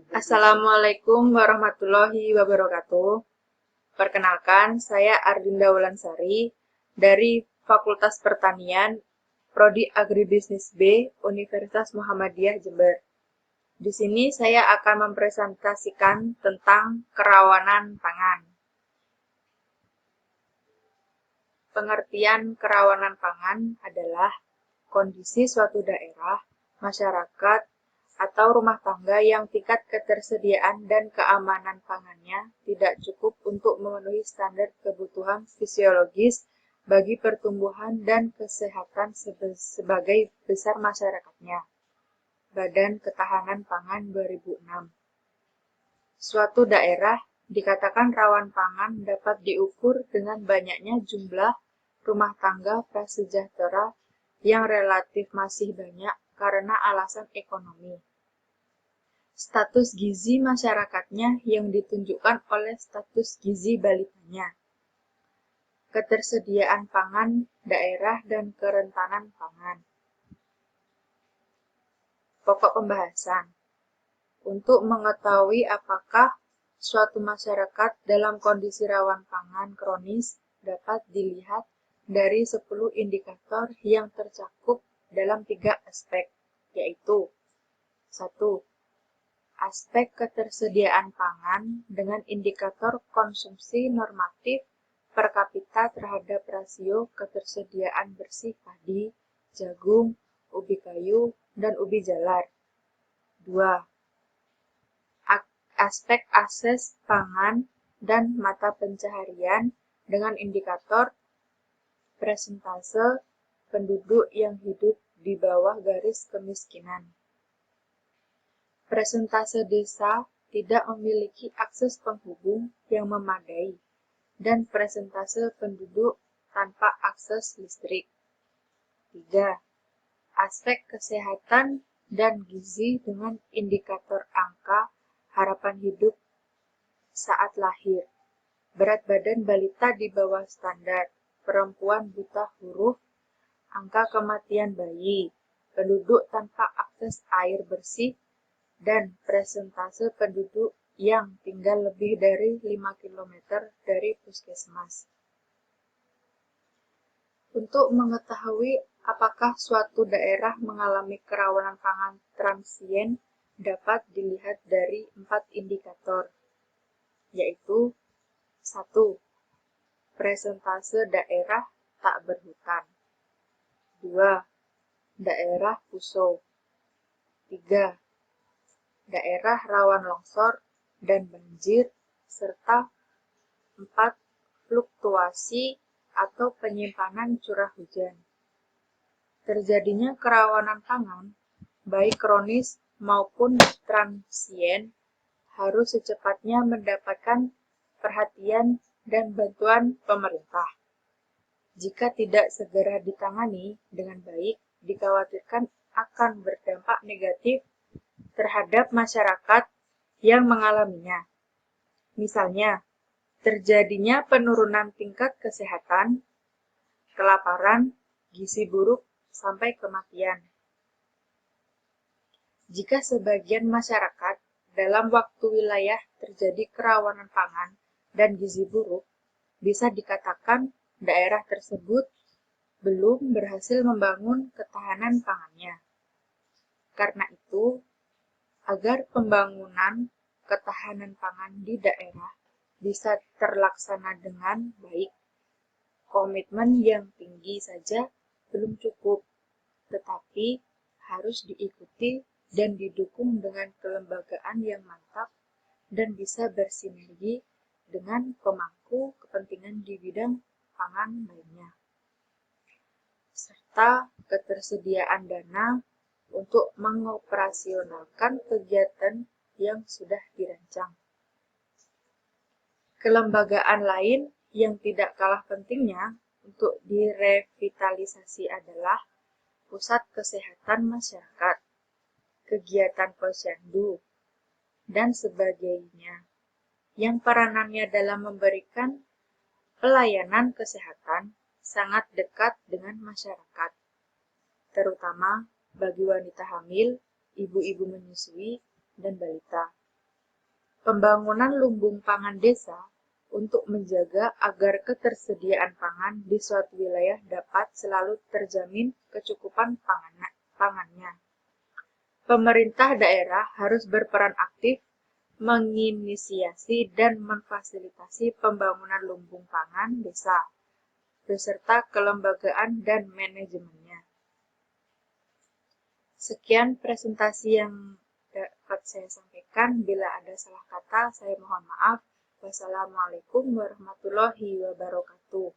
Assalamualaikum warahmatullahi wabarakatuh. Perkenalkan, saya Ardinda Wulansari dari Fakultas Pertanian, Prodi Agribisnis B, Universitas Muhammadiyah Jember. Di sini saya akan mempresentasikan tentang kerawanan pangan. Pengertian kerawanan pangan adalah kondisi suatu daerah, masyarakat, atau rumah tangga yang tingkat ketersediaan dan keamanan pangannya tidak cukup untuk memenuhi standar kebutuhan fisiologis bagi pertumbuhan dan kesehatan sebagai besar masyarakatnya. Badan Ketahanan Pangan 2006. Suatu daerah dikatakan rawan pangan dapat diukur dengan banyaknya jumlah rumah tangga prasejahtera yang relatif masih banyak karena alasan ekonomi. Status gizi masyarakatnya yang ditunjukkan oleh status gizi balitanya. Ketersediaan pangan daerah dan kerentanan pangan. Pokok pembahasan. Untuk mengetahui apakah suatu masyarakat dalam kondisi rawan pangan kronis dapat dilihat dari 10 indikator yang tercakup dalam 3 aspek, yaitu 1. Aspek ketersediaan pangan dengan indikator konsumsi normatif per kapita terhadap rasio ketersediaan bersih padi, jagung, ubi kayu, dan ubi jalar. 2. Aspek akses pangan dan mata pencaharian dengan indikator persentase penduduk yang hidup di bawah garis kemiskinan. Persentase desa tidak memiliki akses penghubung yang memadai dan persentase penduduk tanpa akses listrik. 3. Aspek kesehatan dan gizi dengan indikator angka harapan hidup saat lahir, berat badan balita di bawah standar, perempuan buta huruf, angka kematian bayi, penduduk tanpa akses air bersih, dan persentase penduduk yang tinggal lebih dari 5 km dari puskesmas. Untuk mengetahui apakah suatu daerah mengalami kerawanan pangan transien dapat dilihat dari 4 indikator, yaitu 1. Persentase daerah tak berhutan. 2. Daerah PUSO. 3. Daerah rawan longsor dan banjir, serta 4. Fluktuasi atau penyimpanan curah hujan. Terjadinya kerawanan pangan, baik kronis maupun transien, harus secepatnya mendapatkan perhatian dan bantuan pemerintah. Jika tidak segera ditangani dengan baik, dikhawatirkan akan berdampak negatif terhadap masyarakat yang mengalaminya. Misalnya, terjadinya penurunan tingkat kesehatan, kelaparan, gizi buruk, sampai kematian. Jika sebagian masyarakat dalam waktu wilayah terjadi kerawanan pangan dan gizi buruk, bisa dikatakan daerah tersebut belum berhasil membangun ketahanan pangannya. Karena itu, agar pembangunan ketahanan pangan di daerah bisa terlaksana dengan baik, komitmen yang tinggi saja belum cukup, tetapi harus diikuti dan didukung dengan kelembagaan yang mantap dan bisa bersinergi dengan pemangku kepentingan di bidang pangan lainnya, serta ketersediaan dana untuk mengoperasionalkan kegiatan yang sudah dirancang. Kelembagaan lain yang tidak kalah pentingnya untuk direvitalisasi adalah Pusat Kesehatan Masyarakat, kegiatan posyandu, dan sebagainya, yang peranannya dalam memberikan pelayanan kesehatan sangat dekat dengan masyarakat, terutama bagi wanita hamil, ibu-ibu menyusui, dan balita. Pembangunan lumbung pangan desa untuk menjaga agar ketersediaan pangan di suatu wilayah dapat selalu terjamin kecukupan pangannya. Pemerintah daerah harus berperan aktif menginisiasi dan memfasilitasi pembangunan lumbung pangan desa, beserta kelembagaan dan manajemennya. Sekian presentasi yang dapat saya sampaikan. Bila ada salah kata, saya mohon maaf. Wassalamualaikum warahmatullahi wabarakatuh.